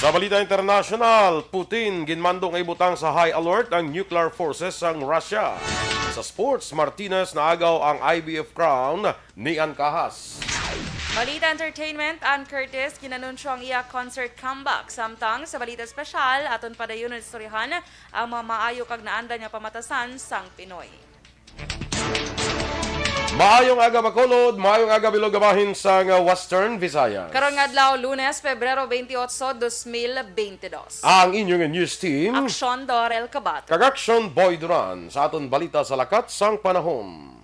Sa balita international, Putin ginmando nga ibutang sa high alert ang nuclear forces sang Russia. Sa sports, Martinez naagaw ang IBF crown ni Ancahas. Balita Entertainment, Ann Curtis, ginanunsyo ang iya concert comeback. Samtang sa balita espesyal, aton padayon na istoryahan ang mga maayo kag naanda niya pamatasan sang Pinoy. Maayong aga Bacolod, maayong aga Bilogamahin sa Western Visayas. Karon nga adlaw, Lunes, Pebrero 28, 2022. Ang inyong news team, Aksyon Dorel Cabato. Kagaksyon Boy Duran, sa aton balita sa lakat sang panahon.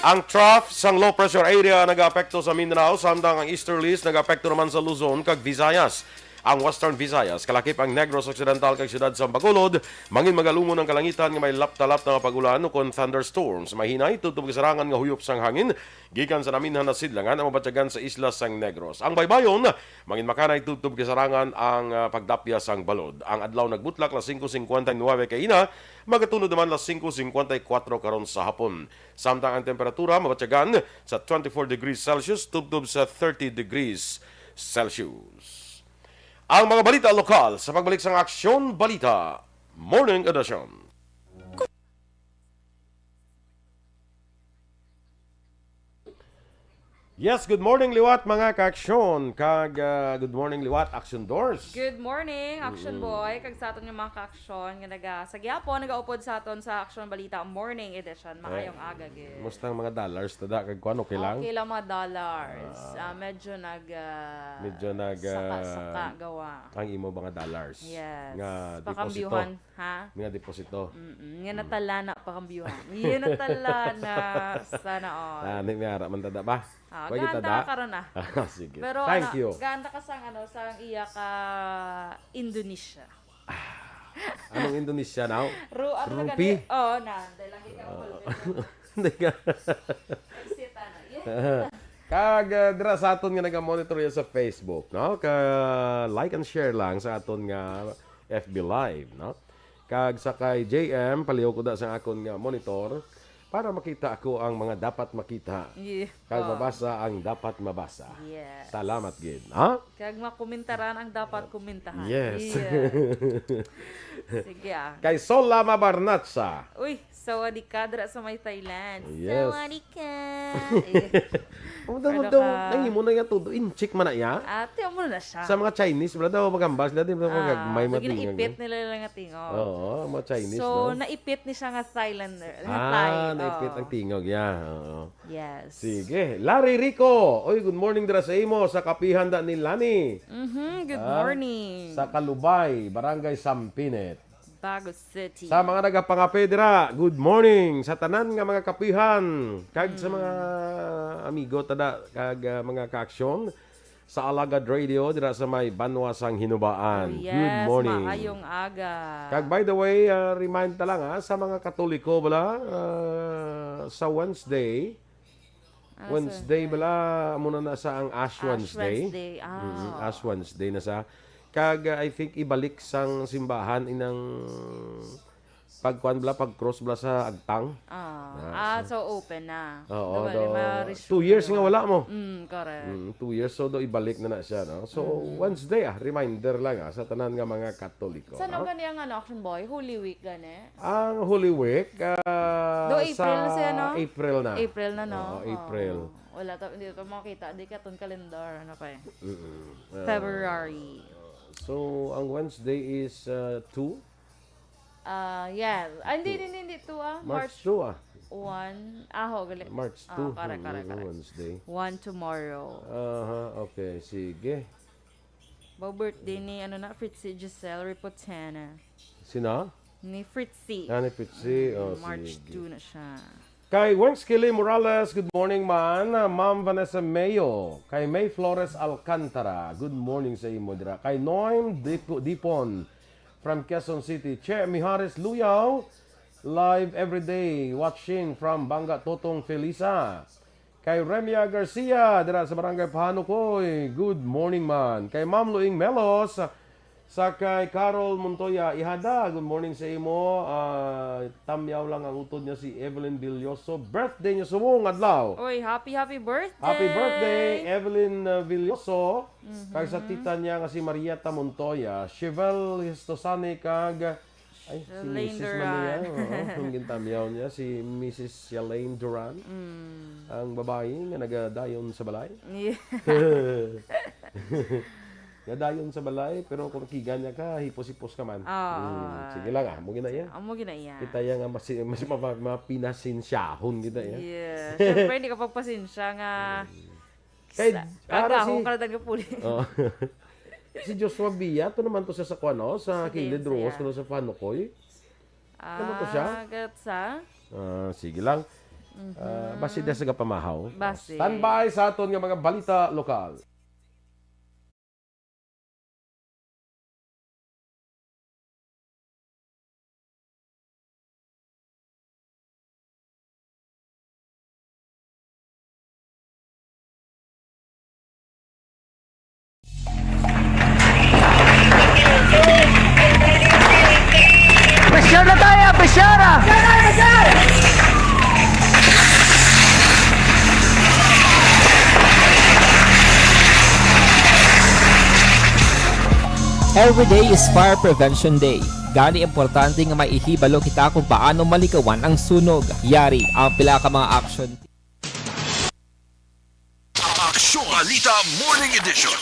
Ang trough sang low pressure area nag-apekto sa Mindanao, samtang ang easterlies nag-apekto naman sa Luzon kag Visayas. Ang Western Visayas, kalakip ang Negros Occidental kag siyudad sa Bacolod, mangin magalumon ang kalangitan nga may lap-talap na pagulan ukon thunderstorms. Mahinay tutob gisarangan nga huyop sang hangin gikan sa naminhan na sidlangan ang mabatyagan sa isla sang Negros. Ang baybayon, mangin makanay tutob gisarangan ang pagdapya sang balod. Ang adlaw nagbutlak las 5:59 kaina, magatulod naman las 5:54 karon sa hapon. Samtang ang temperatura mabatyagan sa 24 degrees Celsius tubtob sa 30 degrees Celsius. Ang mga balita lokal sa pagbalik sa Aksyon Balita Morning Edition. Yes, good morning liwat mga kaaksyon. Good morning liwat Action Doors. Good morning, Action Boy. Kag sa aton yung mga ka-aksyon nga sa gyapon nagaupod sa aton sa Action Balita Morning Edition. Maayong aga gid. Musta ang mga dollars tada kag kuan okay lang? Okay lang mga dollars. Medyo saka gawa. Ang imo mga dollars. Yes. Nga Pakambyuhan, deposito. ha? Nga deposito. Nga natala na pakambyuhan. Yan natala na sana all. Ni miara man tada ba? Pwede Ganda tada? ka ron Sige. Pero Thank you. ganda ka sang sang iya ka Indonesia. Anong Indonesia now? Rupi? Oo, dahil lang ikaw. Hindi ka. Sita na. Yeah. Kag dira sa aton nga naga-monitor ya sa Facebook, no? Like and share lang sa aton nga FB Live, no? Kag sa kay JM paliw ko da sa akon nga monitor para makita ako ang mga dapat makita. Yeah. Kag mabasa ang dapat mabasa. Yes. Salamat gid, ha? Kag makomentaran ang dapat komentahan. Yes. Yeah. Sige Kay Sola Mabarnatsa. Uy, sawadika dira sa may Thailand. Yes. Sawadika. Muda nangimo na nga todo inchik man na ya. Ate mo na siya. Sa mga Chinese, wala daw magambas nila, di ba magagmay matingog. Ipit nila lang nga tingog. Oo, mga Chinese, so, no? naipit ni siya nga Thailander. Thai. Naipit ang tingog, yeah. Oo. Yes. Sige, Larry Rico. Oy, good morning dira sa imo sa kapihan da ni Lani. Good morning. Sa Kalubay, Barangay Sampinet. Bago City. Sa mga nagapangape dira, good morning sa tanan nga mga kapihan. Kag sa mga amigo tada kag mga kaaksyon sa Alagad Radio dira sa may Banwasang Hinubaan. Yes, Good morning. maayong aga. Kag by the way, remind ta lang sa mga Katoliko bala sa Wednesday. Wednesday bala muna na sa ang Ash Wednesday. Ash Wednesday na sa. Kag I think ibalik sang simbahan inang pagkuan bala pag-cross bala sa agtang. So open na. Oo, Diba, 2 years nga wala mo. Correct. 2 years so do ibalik na siya, no. So Wednesday reminder lang sa tanan nga mga Katoliko. Saan ang gani ang Action Boy? Holy Week gani? Ang Holy Week April na siya, no? April na. April na, no? Oo, April. Wala hindi to makita. Di ka ton kalendar. Ano pa eh? February. So ang Wednesday is 2. Yeah. Hindi. 2 March 2 1. Gali. March 2. Correct. Wednesday. 1 tomorrow. Okay, sige. Birthday ni Fritzy Giselle Ripotana. Sino? Ni Fritzy. Ni Fritzy. March sige. 2 na siya. Kay Wenks Kili Morales, good morning man. Ma'am Vanessa Mayo. Kay May Flores Alcantara, good morning sa imo dira. Kay Noem Dipon from Quezon City. Che Mihares Luyaw, live every day, watching from Banga Totong Felisa. Kay Remia Garcia, dira sa Barangay Pahanukoy, good morning man. Kay Ma'am Luing Melos, Sa kay Carol Montoya, ihada, good morning sa imo. Tamyaw lang ang utod niya si Evelyn Villoso. Birthday niya sumong adlaw. Oy, happy birthday! Happy birthday, Evelyn Villoso. Kag sa tita niya nga si Marieta Montoya. Chevel Histosane kag ay, si Elaine Mrs. Duran. Mania. Ang gintamyaw niya, si Mrs. Elaine Duran. Ang babae nga nagadayon sa balay. Yeah. Nadayon sa balay, pero kung kigan niya ka, hipos-hipos ka man. Sige lang mo ginaya. Amo ginaya. Kita ya nga mas mapinasinsyahon kita ya. Yeah. Siyempre, hindi ka pagpasensya nga. Kay, ara Ako, si, karadan ka puli. oh, si Joshua Bia, to naman to siya sa kuano, sa Kilid Sige, Ruos, siya. kuno sa Panukoy. Ano to siya? Gatsa. Sige lang. Basi sa pamahaw. Basi. Standby sa aton nga mga balita lokal. Pressure na tayo! Pressure! Every day is Fire Prevention Day. Gani importante nga maihibalo kita kung paano malikawan ang sunog. Yari ang pila ka mga action. Aksyon Balita Morning Edition.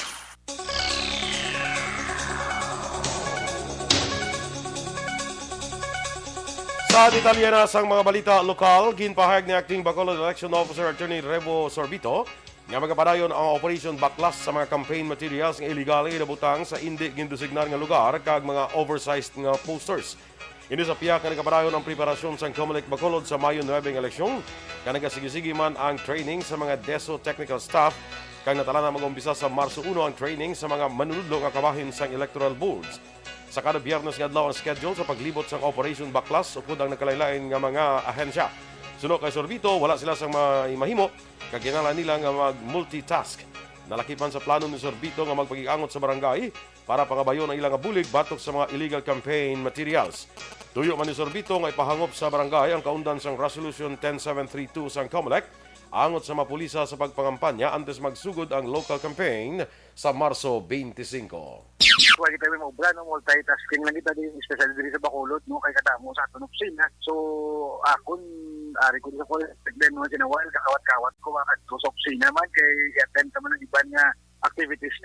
Sa detalye na sang mga balita lokal, ginpahayag ni Acting Bacolod Election Officer Attorney Revo Sorbito nga magapadayon ang Operation Baklas sa mga campaign materials nga illegal inabutang sa hindi gindesignar nga lugar kag mga oversized nga posters. Ini sa piyak nga nagapadayon ang preparasyon sang Comelec Bacolod sa Mayo 9 nga eleksyon. Kanagasigig man ang training sa mga DESO technical staff kag natala na mag-umpisa sa Marso 1 ang training sa mga manunudlo nga kabahin sang electoral boards. Sa kada biyernes nga adlaw ang schedule sa paglibot sang Operation Baklas upod ang nakalain-lain nga mga ahensya. Suno kay Sorbito, wala sila sang mahimo kag kinahanglan nila nga mag-multitask. Nalakipan sa plano ni Sorbito nga magpag-iangot sa barangay para pangabayon ang ilang bulig batok sa mga illegal campaign materials. Tuyo man ni Sorbito nga ipahangop sa barangay ang kaundan sang Resolution 10732 sang COMELEC angot sa mga pulisa sa pagpangampanya antes magsugod ang local campaign sa Marso 25. Wala kita may maubra, no? Multitasking lang kita din, especially din sa Bacolod, no? Kay katamo sa aton opisina. So, akon, ari ko din sa college, then mo sinawal, kakawat-kawat ko, bakit ko sa opisina man, kay attend naman ng iban nga activities.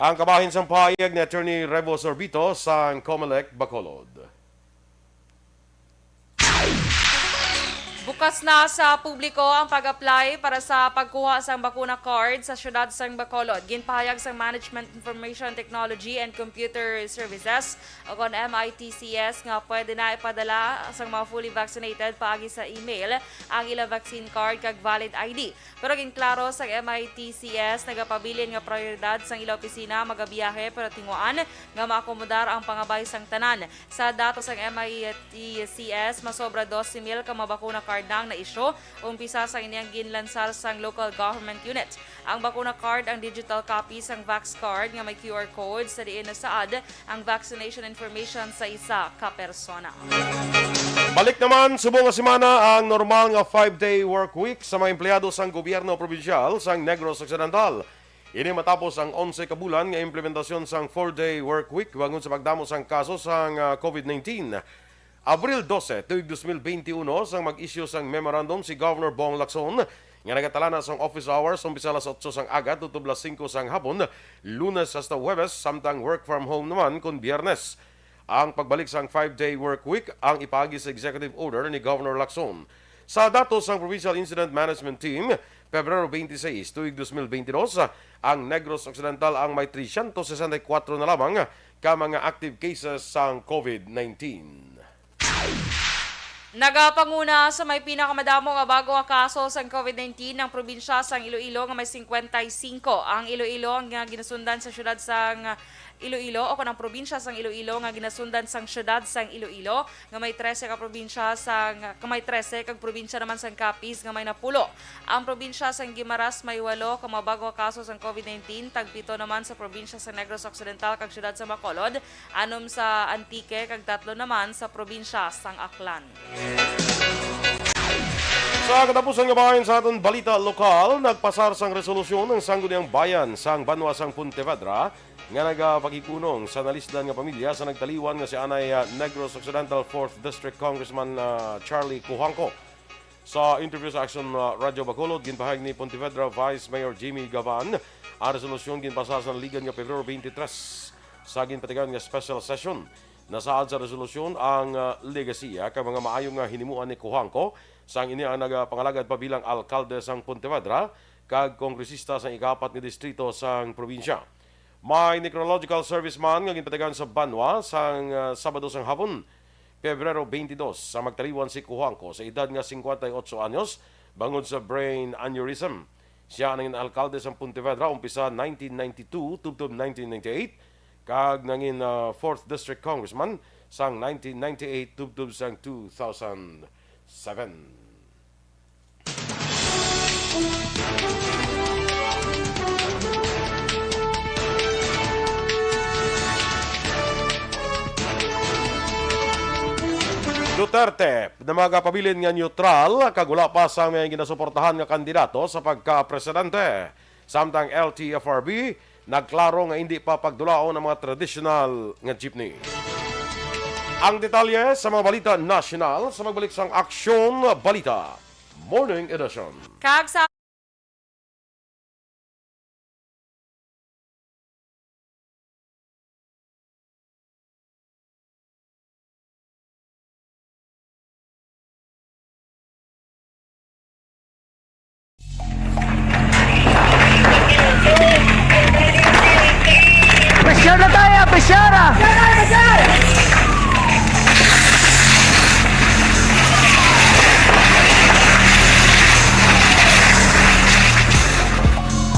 Ang kabahin sang pahayag ni Attorney Revo Sorbito sa COMELEC Bacolod. Bukas na sa publiko ang pag-apply para sa pagkuha sang bakuna card sa siyudad sang Bacolod. Ginpahayag sang Management Information Technology and Computer Services o kon MITCS nga pwede na ipadala sang mga fully vaccinated paagi sa email ang ilang vaccine card kag valid ID. Pero ginklaro sang MITCS nagapabilin nga prioridad sang ilang opisina magabiyahe pero tinguan nga maakomodar ang pangabay sang tanan. Sa datos sang MITCS masobra 12,000 ka mabakuna card nang na-issue umpisa sa inyang ginlansar sang local government unit. Ang bakuna card ang digital copy sang Vax card nga may QR code sa diin na saad ang vaccination information sa isa ka persona. Balik naman subong nga semana ang normal nga 5-day work week sa mga empleyado sang gobyerno provinsyal sang Negros Occidental. Ini matapos ang 11 ka bulan nga implementasyon sang 4-day work week bangon sa pagdamo sang kaso sang COVID-19. Abril 12, tuig 2021, sang mag-issue sang memorandum si Governor Bong Lacson nga nagatala na sang office hours umpisa alas 8 sang aga tutob alas 5 sang hapon, Lunes hasta Huwebes, samtang work from home naman kun Biyernes. Ang pagbalik sang 5-day work week ang ipagi sa executive order ni Governor Lacson. Sa datos sang Provincial Incident Management Team, Pebrero 26, tuig 2022, ang Negros Occidental ang may 364 na lamang ka mga active cases sang COVID-19. Nagapanguna sa may pinakamadamo nga bago nga kaso sang COVID-19 ng probinsya sang Iloilo nga may 55. Ang Iloilo nga ginasundan sa syudad sang Iloilo o kanang probinsya sang Iloilo nga ginasundan sang syudad sang Iloilo nga may 13 ka probinsya sang may 13 kag probinsya naman sang Capiz nga may 10. Ang probinsya sang Guimaras may 8 ka mga bago kaso sang COVID-19, tag 7 naman sa probinsya sa Negros Occidental kag syudad sa Bacolod, 6 sa Antique kag 3 naman sa probinsya sang Aklan. Sa katapusan nga bahin sa aton balita lokal, nagpasar sang resolusyon ng Sangguniang Bayan sang Banwa sang Pontevedra nga nagapaghikunong sa nalisdan nga pamilya sa nagtaliwan nga si Anay Negros Occidental 4th District Congressman Charlie Cujanco. Sa interview sa Action Radio Bacolod, ginpahayag ni Pontevedra Vice Mayor Jimmy Gavan ang resolusyon ginpasar sa naligan nga Pebrero 23 sa ginpatigan nga special session. Nasaad sa resolusyon ang legasiya kay mga maayong hinimuan ni Cujanco sang ini ang nagapangalagad pa bilang alkalde sang Pontevedra kag kongresista sang ika-4 nga distrito sang probinsya. May necrological service man nga ginpatigan sa Banwa sang Sabado sang hapon, Pebrero 22 sa magtaliwan si Cujanco sa edad nga 58 anyos bangod sa brain aneurysm. Siya nangin alkalde sang Pontevedra umpisa 1992 tubtob 1998 kag nangin 4th District Congressman sang 1998 tubtob sang 2007. Duterte na magapabilin nga neutral kag wala pa sa may ginasuportahan nga kandidato sa pagka-presidente. Samtang LTFRB nagklaro nga hindi pa pagdulaon ang mga traditional nga jeepney. Ang detalye sa mga balita national sa magbalik sang Aksyon Balita Morning Edition. Kag sa Pressure na tayo! Pressure!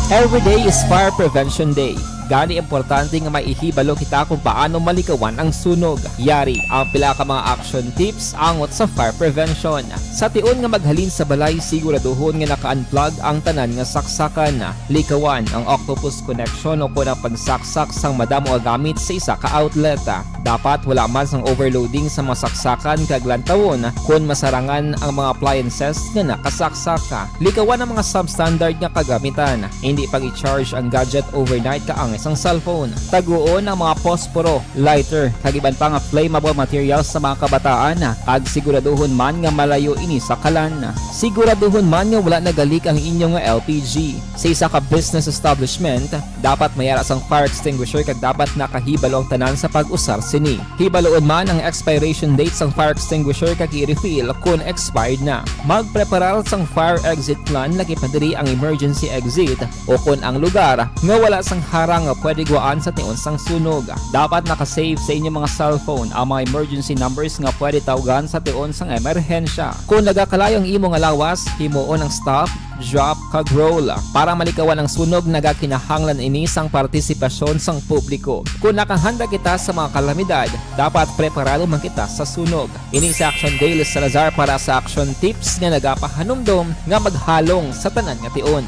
Every day is Fire Prevention Day. Gani importante nga maihibalo kita kung paano malikawan ang sunog. Yari ang pila ka mga action tips angot sa fire prevention. Sa tion nga maghalin sa balay, siguraduhon nga naka-unplug ang tanan nga saksakan. Likawan ang octopus connection o kung ang pagsaksak sang madamo gamit sa isa ka outlet. Dapat wala man sang overloading sa mga saksakan kag lantawon kung masarangan ang mga appliances nga nakasaksaka. Likawan ang mga substandard nga kagamitan. Hindi pag i-charge ang gadget overnight kaang isang cellphone. Taguon ang mga posporo, lighter, kag iban pa nga flammable materials sa mga kabataan. Ag siguraduhon man nga malayo ini sa kalan. Siguraduhon man nga wala nagalik ang inyong LPG. Sa isa ka business establishment, dapat mayara sang fire extinguisher kag dapat nakahibalo ang tanan sa pag-usar sini. Hibaloon man ang expiration date sang fire extinguisher kag i-refill kung expired na. Magpreparar sang fire exit plan lagi pa diri ang emergency exit o kung ang lugar nga wala sang harang nga pwede guaan sa tion sang sunog. Dapat nakasave sa inyong mga cellphone ang mga emergency numbers nga pwede tawagan sa tion sang emerhensya. Kung nagakalayo ang imong lawas, himuon ang stop, drop, kag roll. Para malikawan ang sunog, nagakinahanglan ini sang partisipasyon sang publiko. Kung nakahanda kita sa mga kalamidad, dapat preparado man kita sa sunog. Ini sa Action Daily Salazar para sa action tips nga nagapahanumdom nga maghalong sa tanan nga tion.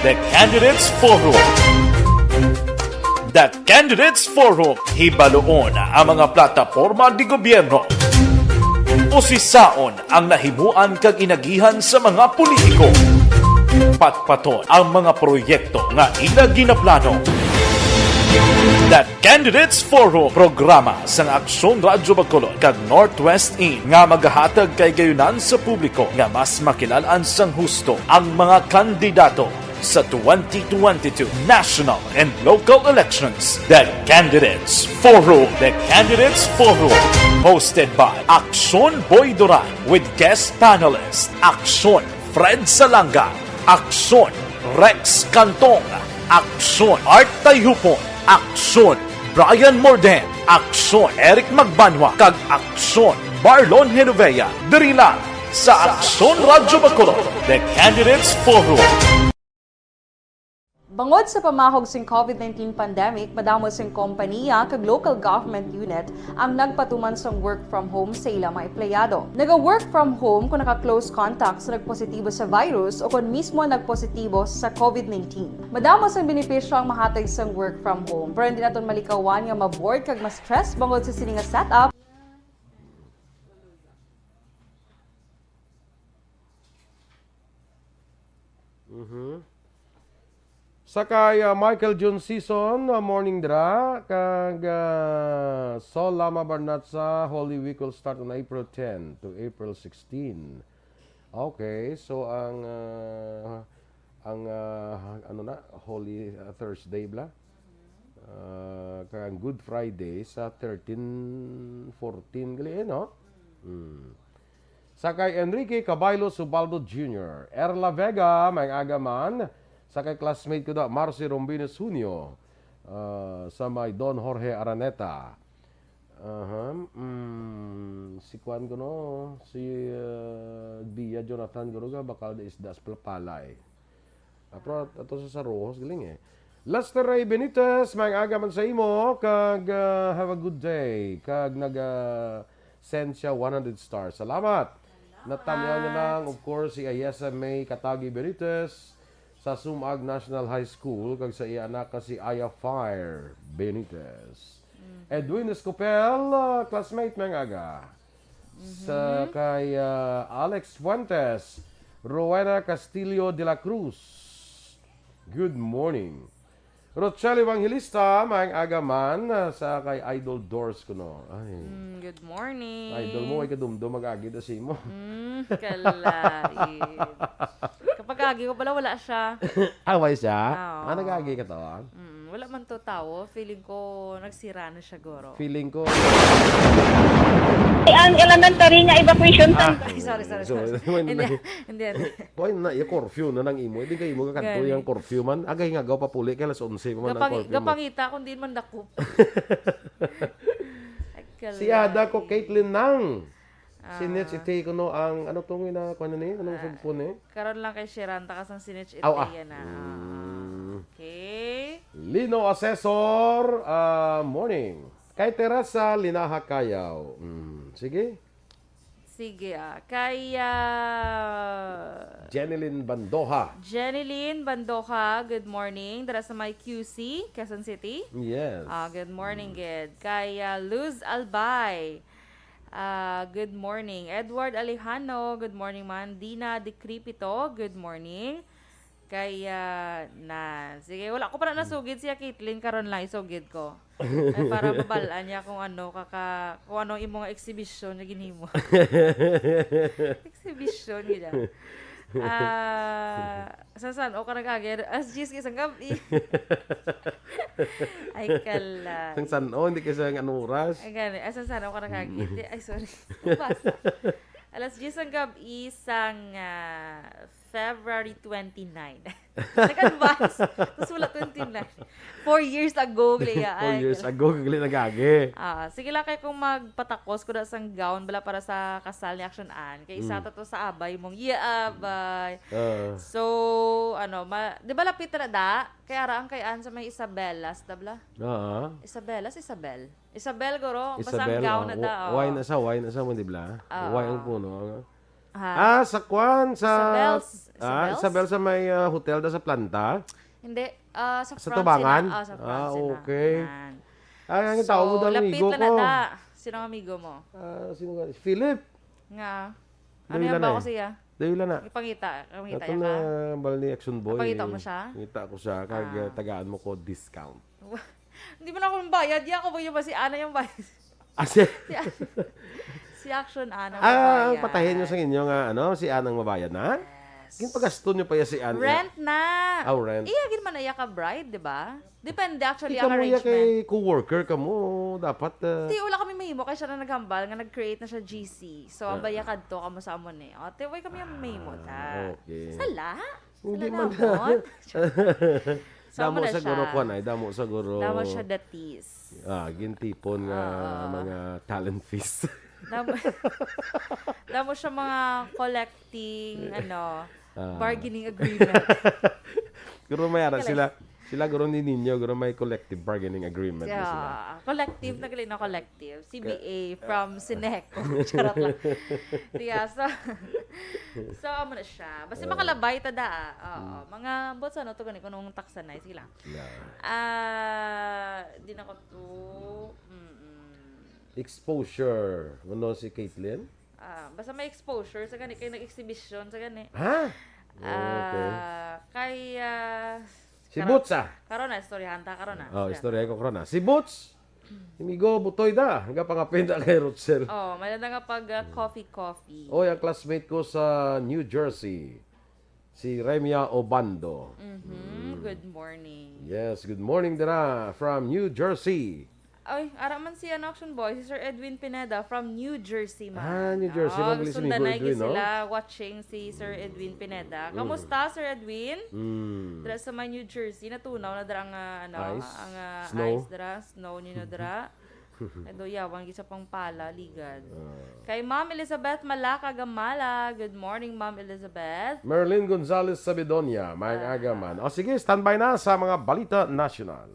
The Candidates Forum. The Candidates Forum, hibaloon ang mga plataporma di gobyerno. Usisaon ang nahimuan kag inagihan sa mga politiko. Patpaton ang mga proyekto nga ila ginaplano. The Candidates Forum, programa sang Aksyon Radio Bacolod kag Northwest In nga magahatag kay gayunan sa publiko nga mas makilalaan sang husto ang mga kandidato sa 2022 national and local elections. The Candidates Forum. The Candidates Forum. Hosted by Aksyon Boy Duran with guest panelist Aksyon Fred Salanga, Aksyon Rex Cantong, Aksyon Art Tayhupon, Aksyon Brian Morden, Aksyon Eric Magbanwa, kag Aksyon Marlon Genovea. Diri lang sa Aksyon Radyo Bacolod, The Candidates Forum. Bangod sa pamahog sing COVID-19 pandemic, madamo sing kompanya kag local government unit ang nagpatuman sang work from home sa ilang mga empleyado. Naga-work from home kung naka-close contact sa nagpositibo sa virus o kung mismo nagpositibo sa COVID-19. Madamo sang benepisyo ang mahatag sang work from home, pero hindi naton malikawan nga ma-bored kag ma-stress bangod sa sini nga setup. Sakay Michael June Season, morning dra, kag Sol Lama Barnatsa, Holy Week will start on April 10 to April 16. Okay, so ang ano na, Holy Thursday bla? Kag Good Friday sa 13, 14 gali no? Sakay Enrique Caballo Subaldo Jr., Erla Vega, may agaman, sakay classmate ko da, Marcy Rombines Junio, sa may Don Jorge Araneta. Si Juan ko no, si Bia Jonathan ko ga, bakal da isdas palay. Pero ito sa Rojos, galing eh. Lester Ray Benitez, may agaman sa imo, kag have a good day, kag send siya 100 stars. Salamat! Natamyaw niya lang, of course, si Ayesa May Katagi Benitez, sa Sumag National High School, kag sa iya anak si Aya Fire Benitez. Edwin Escopel, classmate mga aga. Sa kay Alex Fuentes, Rowena Castillo de la Cruz. Good morning. Rochelle Evangelista, mga aga man, sa kay Idol Doors ko no. Ay. Good morning. Idol mo, ay kadumdum mag-agi na si mo. Kalain. Kapag agi ko pala, wala siya. Away siya? Oo. Nag-agi ka to? Wala man to tao. Feeling ko nagsira na siya, Goro. Feeling ko. Ang elementary nga evacuation time. Ay, sorry. Hindi. Why na, yung curfew na nang imo. Hindi kayo mo kakanto Gani. yung curfew man. Agay nga gaw papuli kaya alas 11 mo man ang curfew man. Gapangita kung di man dakop. Si Ada ko, Caitlin Nang. Sinit si Tay ko no ang ano tong ina ko ni anong sugpon eh. Karon lang kay Shiranta kasang sinitch Aw, ah. iteya na. Okay. Lino Assessor, morning. Kay Teresa Linaha Kayaw. Sige. Sige Kaya Jeneline Bandoha. Jeneline Bandoja, good morning. Dara sa may QC, Quezon City. Yes. Good morning, Ged. Kaya Luz Albay. Good morning. Edward Alejano, good morning man. Dina Decripito, good morning. Kaya sige, wala ko pa na nasugid siya Caitlin, karon lang isugid ko. Ay, para mabalaan niya kung ano kung ano imong exhibition na ginhimo. Exhibition gida. Saan o ka nag-agir? As Gis isang gabi. Ay, kala. Sang sano, hindi kasi ang anong oras. Ay, gani. Saan o ka nag-agir? Ay, sorry. Basta. Alas 10 ang gabi isang February 29. Nag-advance. Tapos wala 29. 4 years ago, Lea. 4 years ago, kagli nagagi. Sige lang kayo kung magpatakos ko na sang gown bala para sa kasal ni Action Ann. Kaya isa to sa abay mong, abay. So, di ba lapit na da? Kaya raan kay Ann sa may Isabelas, tabla? Isabel. Isabel, goro. Basta ang gown na da. Wine na sa mo, di ba? Wine ang puno. Sa Kwan, sa... Isabel sa may hotel da sa planta? Hindi, sa front Tubangan? sila. Sa front sila. Okay. Ang So, tao mo daw lapit amigo na ko. da. Sino ang amigo mo? Sino ka? Philip. Nga. Ano Dawila yan na ba eh. ako siya? Dawila na. Ipangita Ito ya na ka? bal ni Action Boy. Napakita mo siya? Kita ko siya. Kag tagaan mo ko discount. Hindi mo na ako bayad. Di ako ba yung ba si Ana yung bayad? Si Action Ana Ang bayad. patahin nyo sa inyo nga, si Anang mabayad na? Ginpagasto nyo pa ya si Ana. Rent na. Rent. Iyagin man na iya ka bride, di ba? Depende actually Ikaw ang mo ya arrangement. kay co-worker ka mo. Dapat... Di, wala kami mahimo kaya siya na naghambal nga nag-create na siya GC. So, ang bayakad to kamo sa amon eh. O, tiway kami ang mahimo ta. Okay. Sala? Hindi Sala man. namon? Damo na sa siya. guro ko na. Damo sa guro. Damo siya datis. Gintipon nga mga talent fees. Damo siya mga collecting, bargaining agreement. Guro may ara sila guro ni ninyo, guro may collective bargaining agreement na sila. Collective, nagalin na collective. CBA from Sinec. Charot lang. Yeah, so, amo na siya. Basta makalabay tada. Oo. Mga bots, ito ganun, kung taksan na, sige lang. Di na ko to. Exposure. Ano si Caitlyn? Basta may exposure sa gani, kay nag-exhibition sa gani. Ha? Okay. Kaya... Si Boots Karon na, istoryahan ta, karon na. istorya ko karon na. Si Boots, imigo butoy da. Hanggang pangapinda kay Rutzel. May nga pag coffee. Oy, ang classmate ko sa New Jersey. Si Remia Obando. Good morning. Yes, good morning dira from New Jersey. Ay, araman si Action Boy, si Sir Edwin Pineda from New Jersey man. New Jersey. Mabilis ni Edwin, no? Sila watching si Sir Edwin Pineda. Kamusta, Sir Edwin? Dara sa may New Jersey, natunaw na dara ang Ice? snow. Ice dara, snow ni na dara. Ado yawang gisa pang pala ligad. Kay Ma'am Elizabeth Malaka Gamala. Good morning, Ma'am Elizabeth. Merlin Gonzalez Sabidonia, may agaman. O sige, standby na sa mga balita national.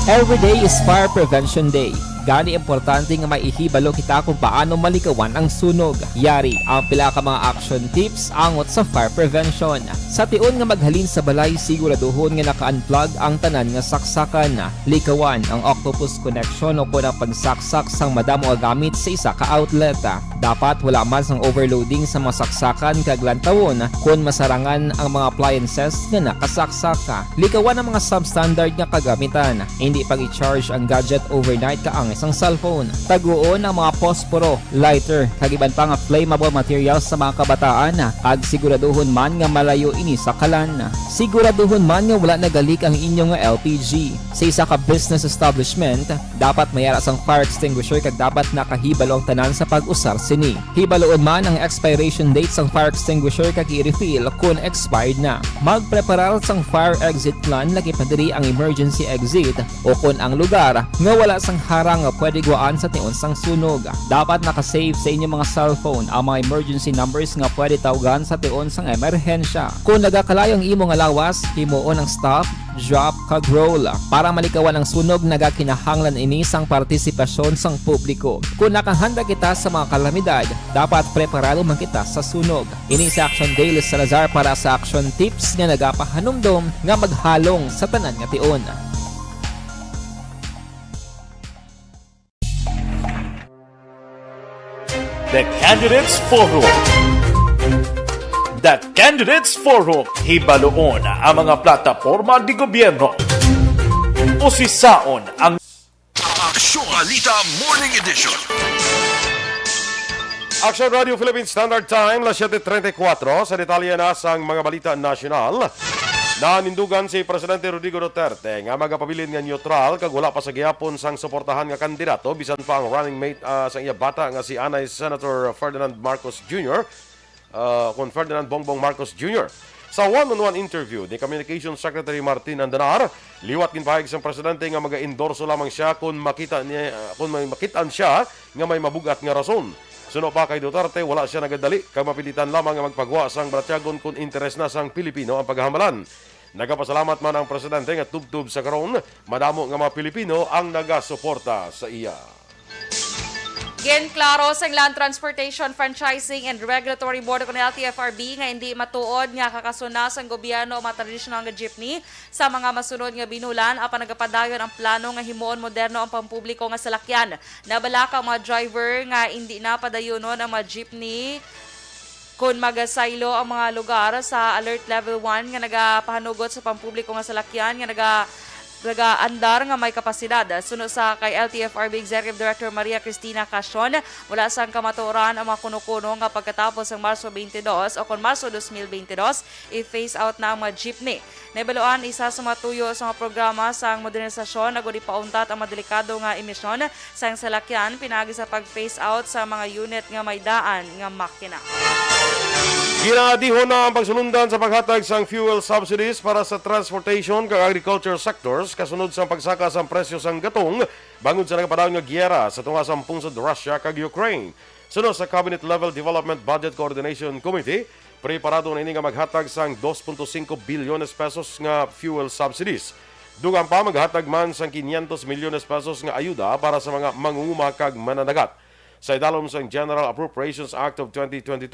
Every day is Fire Prevention Day. Gani importante nga maihibalo kita kung paano malikawan ang sunog. Yari ang pila ka mga action tips angot sa fire prevention. Sa tion nga maghalin sa balay, siguraduhon nga naka-unplug ang tanan nga saksakan. Likawan ang octopus connection o ang pagsaksak sang madamo nga gamit sa isa ka outlet. Dapat wala man sang overloading sa mga saksakan kag lantawon kung masarangan ang mga appliances nga nakasaksaka. Likawan ang mga substandard nga kagamitan. Hindi pag i-charge ang gadget overnight kaang isang cellphone. Taguon ang mga posporo, lighter, kag iban pa nga flammable materials sa mga kabataan. Kag siguraduhon man nga malayo ini sa kalan. Siguraduhon man nga wala nagalik ang inyong LPG. Sa isa ka business establishment, dapat mayara sang fire extinguisher kag dapat nakahibalo ang tanan sa pag-usar sini. Hibaloon man ang expiration date sang fire extinguisher kag i-refill kung expired na. Magpreparar sang fire exit plan lagi pa diri ang emergency exit o kung ang lugar nga wala sang harang nga pwede guaan sa tion sang sunog. Dapat nakasave sa inyong mga cellphone ang mga emergency numbers nga pwede tawagan sa tion sang emerhensya. Kung nagakalayo ang imong lawas, himuon ang stop, drop, kag roll. Para malikawan ang sunog, nagakinahanglan ini sang partisipasyon sang publiko. Kung nakahanda kita sa mga kalamidad, dapat preparado man kita sa sunog. Ini sa Action Daily Salazar para sa action tips nga nagapahanumdom nga maghalong sa tanan nga tion. The Candidates Forum. The Candidates Forum. Hibaloon ang mga plataporma di gobyerno. Usisaon ang Aksyon Alita Morning Edition. Action Radio Philippines Standard Time, las 7:34. Sa detalye na sang mga balita nasyonal. Nanindugan si Presidente Rodrigo Duterte nga magapabilin nga neutral kag wala pa sa gihapon sang suportahan nga kandidato bisan pa ang running mate sang iya bata nga si Anay Senator Ferdinand Marcos Jr. Kon Ferdinand Bongbong Marcos Jr. Sa one-on-one interview ni Communications Secretary Martin Andanar, liwat ginpahayag sang presidente nga maga-endorso lamang siya kung may makitaan siya nga may mabugat nga rason. Suno pa kay Duterte, wala siya nagadali kag mapilitan lamang nga magpagwa sang Bratyagon kung interes na sang Pilipino ang paghahamalan. Nagapasalamat man ang presidente nga tubtub sa karon, madamo nga mga Pilipino ang nagasuporta sa iya. Ginklaro sa Land Transportation Franchising and Regulatory Board of LTFRB nga hindi matuod nga kakasunas ang gobyerno o mga traditional nga jeepney sa mga masunod nga binulan apan nagapadayon ang plano nga himuon moderno ang pampubliko nga salakyan. Nabalaka ang mga driver nga hindi na padayonon ang mga jeepney kung magasaylo ang mga lugar sa Alert Level 1 nga nagapahanugot sa pampubliko nga salakyan nga andar nga may kapasidad. Suno sa kay LTFRB Executive Director Maria Cristina Casion, wala sang kamatuoran ang mga kuno-kuno nga pagkatapos ng Marso 22 o kon Marso 2022, i-phase out na ang mga jeepney. Naibaluan isa sa mga tuyo sa mga programa sa modernisasyon na gudi pauntat ang madelikado nga emisyon sang salakyan pinagi sa pag-phase out sa mga unit nga may daan nga makina. Ginadihon na ang pagsulundan sa paghatag sang fuel subsidies para sa transportation kag agriculture sectors kasunod sa pagsaka sa presyo sang gatong bangod sa nagapadayon nga giyera sa tunga sa pungsod Russia kag Ukraine. Sunod sa Cabinet Level Development Budget Coordination Committee, preparado na ini nga maghatag sang 2.5 bilyones pesos nga fuel subsidies. Dugang pa maghatag man sang 500 milyones pesos nga ayuda para sa mga mangunguma kag mananagat. Sa idalom sa General Appropriations Act of 2022,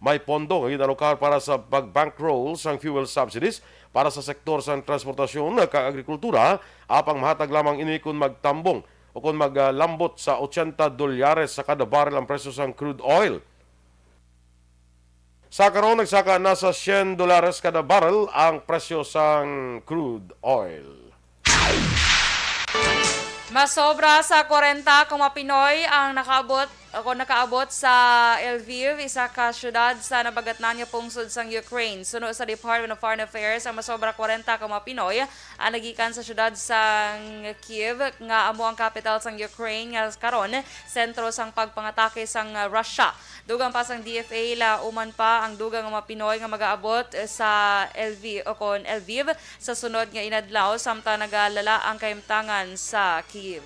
may pondo nga ginalokar para sa pag-bankroll sang fuel subsidies para sa sektor sa transportasyon ug agrikultura apang mahatag lamang ini kun magtambong o kung maglambot sa $80 sa kada barrel ang presyo sang crude oil. Sa karon nagsaka na sa $100 kada barrel ang presyo sang crude oil. Masobra sa 40 mga Pinoy ang nakaabot sa Lviv, isa ka syudad sa nabagatnan nga pungsod sang Ukraine. Suno sa Department of Foreign Affairs, ang masobra 40 ka mga Pinoy ang nagikan sa syudad sang Kiev nga amo ang capital sang Ukraine nga karon sentro sang pagpangatake sang Russia. Dugang pa sang DFA la uman pa ang dugang mga Pinoy nga magaabot sa Lviv sa sunod nga inadlaw samtang nagalala ang kahimtangan sa Kiev.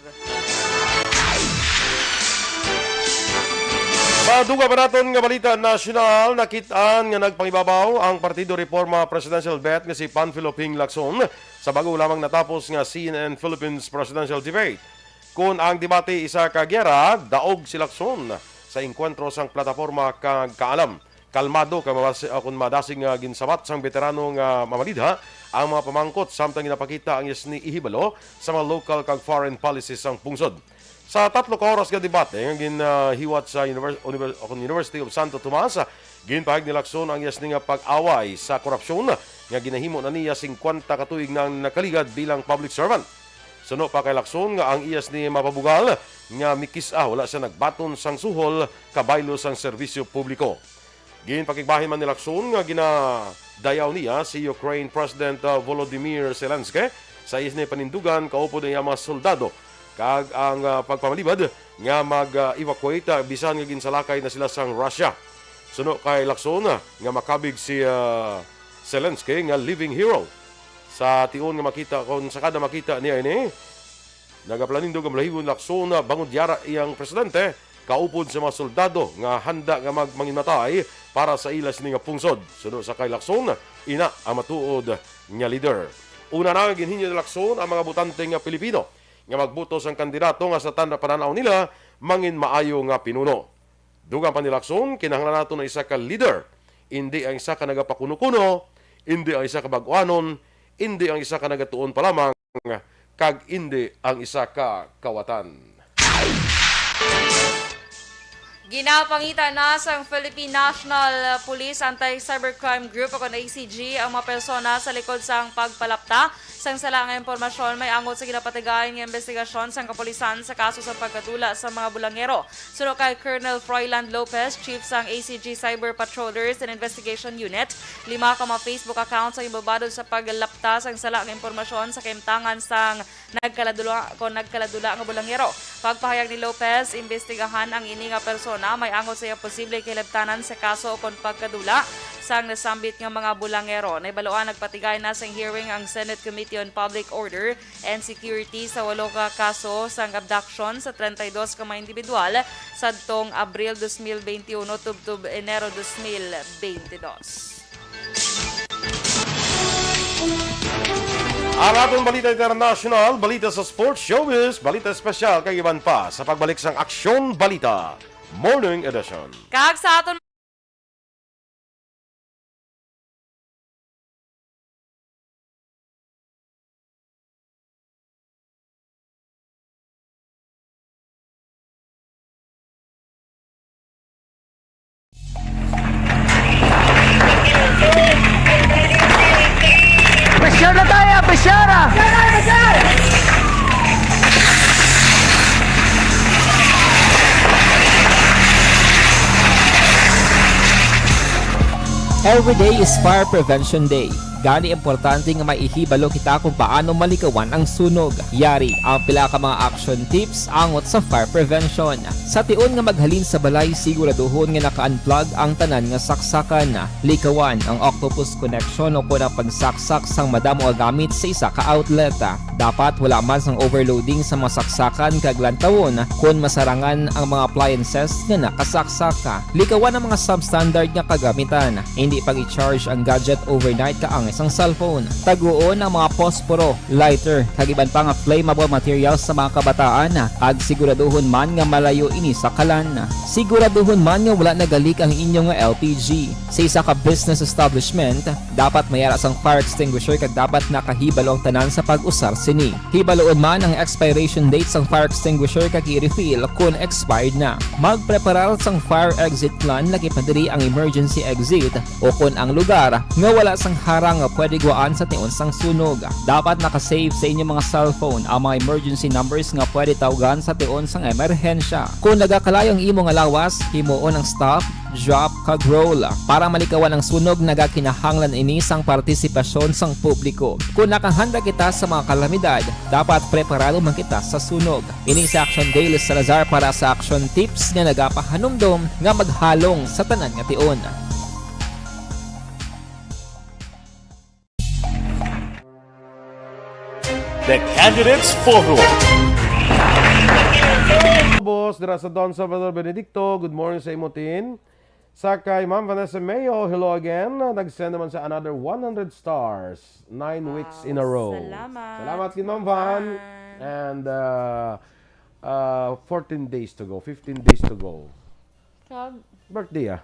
Maduga pa naton nga balita nasyonal, nakitaan nga nagpangibabaw ang Partido Reforma Presidential Bet nga si Panfilo Ping Lacson sa bago lamang natapos nga CNN Philippines Presidential Debate. Kung ang debate isa ka giyera, daog si Lacson sa engkwentro sang plataforma kag kaalam. Kalmado kung madasing ginsabat sang veterano nga mamalidha ang mga pamangkot samtang ginapakita ang ni ihibalo sa mga local kag foreign policies sang pungsod. Sa 3 ka oras nga debate nga ginhiwat sa University of Santo Tomas, ginpahayag ni Lacson ang ni nga pag-away sa korupsyon nga ginahimo na niya 50 ka tuig nang nakaligad bilang public servant. Suno pa kay Lacson nga ang iyas ni mapabugal nga mikis-a wala siya nagbaton sang suhol kabaylo sang serbisyo publiko. Ginpakigbahin man ni Lacson nga ginadayaw niya si Ukraine President Volodymyr Zelensky sa iyas ni panindugan kaupo niya mga soldado kag ang pagpamalibad nga mag-evacuate bisan nga ginsalakay na sila sang Russia. Suno kay Lacson nga makabig si Zelensky nga living hero. Sa tion nga makita kon sa kada makita niya ini nagaplanindo nga malahibon Lacson bangod yara iyang presidente kaupod sa mga soldado nga handa nga manginmatay para sa ilas ni nga pungsod. Suno sa kay Lacson ina ang matuod nga leader. Una na ginhinyo ni Lacson ang mga butante nga Pilipino nga magbutos ang kandidato nga sa tanda pananaw nila mangin maayo nga pinuno. Dugang pa ni Lacson, kinahanglan nato na isa ka leader, hindi ang isa ka nagapakuno-kuno, hindi ang isa ka baguanon, hindi ang isa ka nagatuon pa lamang, kag hindi ang isa ka kawatan. Ginapangita na sa Philippine National Police Anti-Cybercrime Group o ACG ang mga persona sa likod sang pagpalapta sang sala nga impormasyon may angot sa ginapatigayan nga investigasyon sang kapulisan sa kaso sa pagkadula sa mga bulangero. Suno kay Colonel Froiland Lopez, Chief sang ACG Cyber Patrollers and Investigation Unit, 5 ka mga Facebook accounts ang ibabado sa paglapta sang sala nga impormasyon sa kaimtangan sang nagkaladula nga bulangero. Pagpahayag ni Lopez, imbestigahan ang ini nga persona may angot sa iya posible kilabtanan sa kaso o kon pagkadula sang nasambit nga mga bulangero. Naibaloan nagpatigay na sa hearing ang Senate Committee on Public Order and Security sa 8 ka kaso sang abduction sa 32 ka mga individual sadtong Abril 2021 tubtub Enero 2022. Ang atong balita international, balita sa sports, showbiz, balita espesyal kay iban pa sa pagbalik sang Aksyon Balita Morning Edition. Kag sa aton Pressure na tayo! Pressure! Every day is Fire Prevention Day. Gani importante nga maihibalo kita kung paano malikawan ang sunog. Yari ang pila ka mga action tips angot sa fire prevention. Sa tion nga maghalin sa balay, siguraduhon nga naka-unplug ang tanan nga saksakan. Likawan ang octopus connection o kung ang pagsaksak sang madamo nga gamit sa isa ka outlet. Dapat wala man sang overloading sa mga saksakan kag lantawon kung masarangan ang mga appliances nga nakasaksaka. Likawan ang mga substandard nga kagamitan. Hindi pag i-charge ang gadget overnight kaang isang cellphone. Taguon ang mga posporo, lighter, kag iban pa nga flammable materials sa mga kabataan. Kag siguraduhon man nga malayo ini sa kalan. Siguraduhon man nga wala nagalik ang inyong LPG. Sa isa ka business establishment, dapat mayara sang fire extinguisher kag dapat nakahibalo ang tanan sa pag-usar sini. Hibaloon man ang expiration date sang fire extinguisher kag i-refill kung expired na. Magpreparar sang fire exit plan lagi pa diri ang emergency exit o kung ang lugar nga wala sang harang nga pwede guaan sa tion sang sunog. Dapat nakasave sa inyong mga cellphone ang mga emergency numbers nga pwede tawagan sa tion sang emerhensya. Kung nagakalayo ang imong lawas, himuon ang stop, drop, kag roll. Para malikawan ang sunog, nagakinahanglan ini sang partisipasyon sang publiko. Kung nakahanda kita sa mga kalamidad, dapat preparado man kita sa sunog. Ini sa Action Daily Salazar para sa action tips nga nagapahanumdom nga maghalong sa tanan nga tion. The Candidates Forum. Boss, dira sa Don Salvador Benedicto. Good morning sa imotin. Sa kay Ma'am Vanessa Mayo, hello again. Nag-send naman sa another 100 stars. 9 weeks in a row. Salamat. Salamat kay Ma'am Van. And 14 days to go. 15 days to go. Kag, Birthday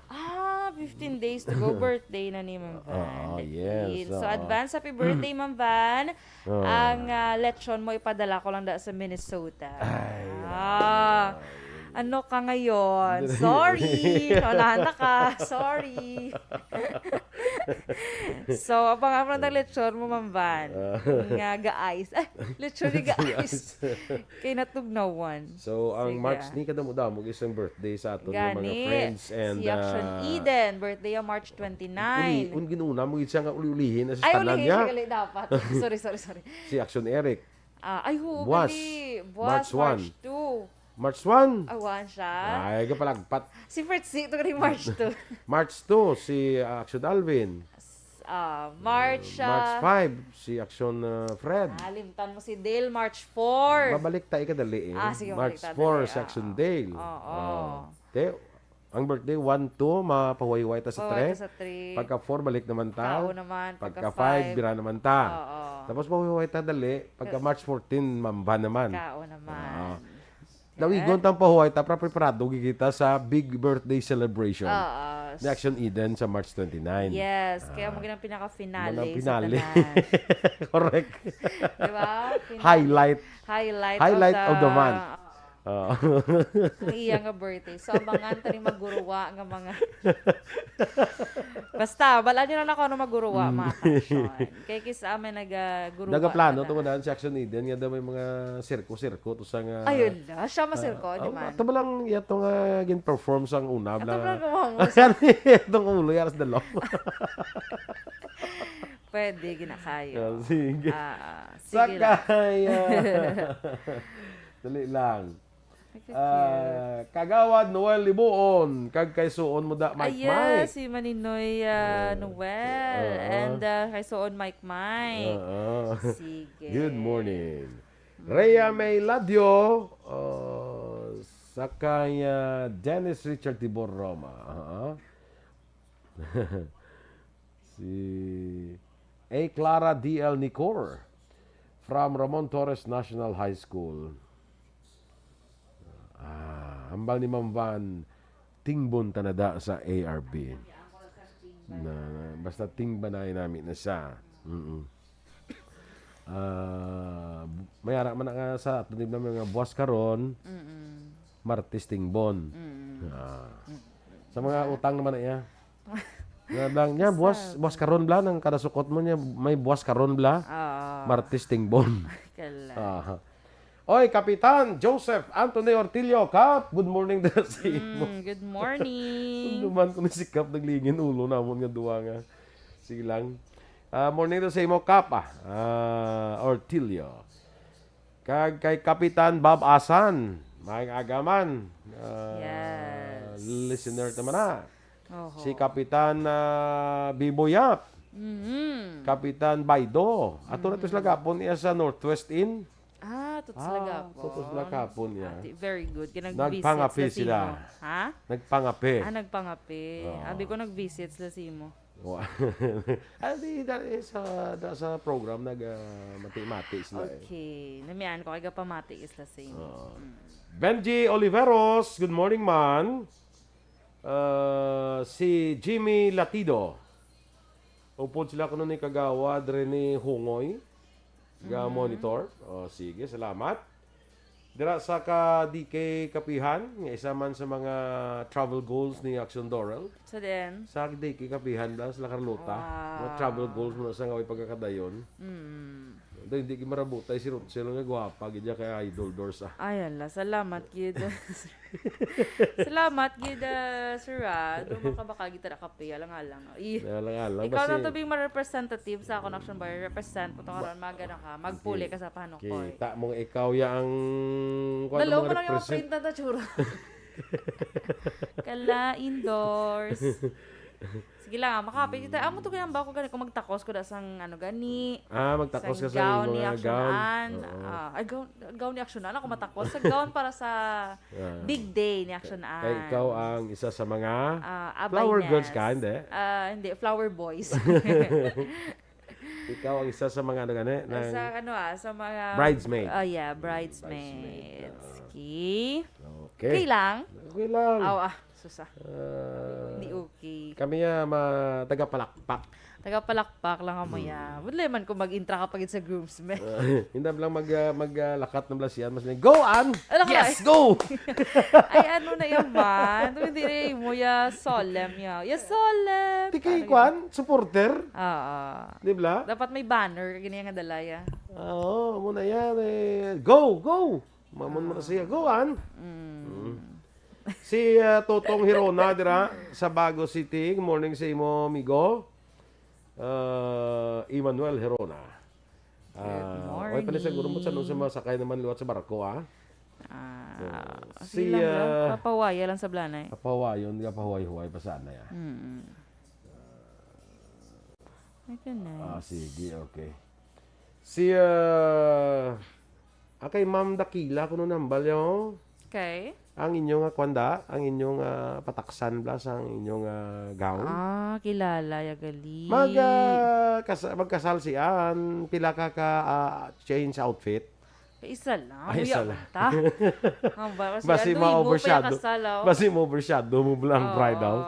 15 days to go. Birthday na ni Ma'am Van. Oh, yes. So, advance happy birthday, Ma'am Van. Ang lechon mo ipadala ko lang sa Minnesota. Ano ka ngayon? Sorry. Wala na ka. Sorry. So, abang-abang ng lechon mo, Ma'am Van. Nga ga-ice. Lechon ni ga-ice. Kay natugnawan. So, ang Sige. March ni kadamo-damo isang birthday sa aton ng mga Gani. friends. And, Si Action Eden. Birthday ang March 29. Uli, ginuna mo siya nga uli-ulihin na sa Ay, tanan ulihin niya. siya gali dapat. Sorry. Si Action Eric. Ay, ho, Buwas. gali. March Buwas, 1. March 2. March 1. Awan siya. Ay, kapalagpat. Si Fritzy, ito gali March 2. March 2, si Action Alvin. March March 5, si Action Fred. Limtan mo si Dale, March 4. Babalik tayo kadali eh. Sige, March balik 4, tayo. si Action Dale. Oo. Ang birthday, 1, 2, mapahuay-huay ta sa Pawag 3. sa 3. Pagka 4, balik naman ta. Kao naman. Pagka 5, bira naman ta. Oo. Tapos mahuhuay ta dali. Pagka March 14, mamba naman. Kao naman. Dawigon tang pahuay ta, preparado kita sa big birthday celebration. Oo. Ni Action Eden sa March 29. Yes. Kaya mo ginang pinaka-finale Walang sa pinali. tanan. Correct. Diba? Highlight of the month. Ang iya nga birthday. So, abangan ta ni maguruwa nga mga... Basta, balaan nyo na ako ano maguruwa, mga kaksyon. Kaya kisa amin nag-guruwa. Nagaplano ito na si Action Eden. Nga daw may mga sirko-sirko. To sa nga... Ayun na. Siya masirko, di man. Ito ba lang ito nga gin-perform sang una. Ito ba lang Itong ulo, yaras dalaw. pwede, ginakayo. Sige. Sige lang. Sakay. Dali lang. Kagawad Noel Libuon. Kag kay suon mo da Mike Mike. Si Maninoy Noel. And kay suon Mike Mike. Sige. Good morning. Rhea May Ladio. Sakay Dennis Richard Tibor Roma. Si A. Clara D.L. Nicor from Ramon Torres National High School. Hambal ni Ma'am Van, tingbon tanada sa ARB. Basta tingbanayin namin na siya. Mayara man nga sa atin na mga buwas karon, Martis tingbon. Sa mga utang naman na iya. Nga lang niya, buwas karon bla, ng kada sukot mo niya, may buwas karon bla, Martis tingbon. Kala. Oy, Kapitan Joseph Anthony Ortilio, Kap. Good morning din sa imo. Good morning. Duman ko ni si Kap, naglingin ulo namon nga duwa nga. Sige lang. Morning din sa imo, Kap. Ortilio. Kag kay Kapitan Bob Asan. Maayong agaman. Yes. Listener naman na. Oho. Si Kapitan Biboyap. Mhm. Kapitan Baido. Ato na ito sila kapon niya sa Northwest Inn. Tutsalaga po. Tutos sila kapon niya. Very good. Nagpangapi Nag-visit sila. Ha? Nagpangapi. Nagpangapi. Abi ko nag-visit sila Simo. Sa program mati-mati sila. Okay. Namian ko kay pamati isla Simo. Benji Oliveros, good morning man. Si Jimmy Latido. Upod sila kuno ni kagawad rin ni Hungoy. Monitor. Sige, salamat. Dira sa DK Kapihan, nga isa man sa mga travel goals ni Action Dorel. So then, Sa DK Kapihan da sila Carlota. Wow. Mga travel goals mo na sa ngaway pagkakadayon. Dahil hindi marabutay si Rutsel nga gwapa gidya kay Idol Doors. ay ala, salamat gid. Salamat gid sir. Do makabaka kita na kape alang-alang. Alang-alang Ikaw na to being ma-representative sa Connection Bar, represent po karon magana ka, magpuli ka sa panukoy. Kita mong ikaw yang Dalaw mo lang yung print na tsura. Kala indoors. Sige lang, makapit kita. Amo to kailan ba ako gani kung magtakos ko da sang ano gani. Magtakos ka Sang sa gown ni mga Actionan. gown. Ay, gown ni Actionan. Ako matakos. Sa gown para sa big day ni Actionan. Kaya ikaw ang isa sa mga Abay flower Ness. girls ka, hindi? Hindi, flower boys. Ikaw ang isa sa mga ano gani? ng- sa ano sa mga... Bridesmaid. Yeah, bridesmaids. Okay. Okay. Okay lang. Okay lang. Susa. Ah, Hindi okay. kami taga-palakpak. Taga-palakpak lang mo ya. Budlay man kung mag-intra ka pagit sa groomsmen. Hindi lang maglakat ng blasyan. Mas go, An! Ano ka Yes, ba? go! Ay, ano na yan man? Ito hindi na mo ya solemn ya. Ya solemn. Di kay Kwan, supporter. Di ba? Dapat may banner. Ganyan nga dalaya. Oo, muna yan eh. Go, go! Mamon mo na siya. Go, An! Si Totong Hirona dira sa Bago City. Good morning sa imo, amigo. Emmanuel Hirona. morning. Oy, pala siguro mo sa masakay naman luwat sa barko, Si lang. Papawaya lang sa blanay. Kapawayon, kapahuay-huay pa sana ya. Okay, nice. Sige, okay. Si akay Ma'am Dakila kuno nambal yo. Okay. Ang inyong kwanda, ang inyong pataksan plus ang inyong gown. Kilala ya gali. Magkasal siyan, pila ka change outfit. Isa lang. Ay, isa lang. Basi ma-overshadow. Basi ma-overshadow mo lang bridal.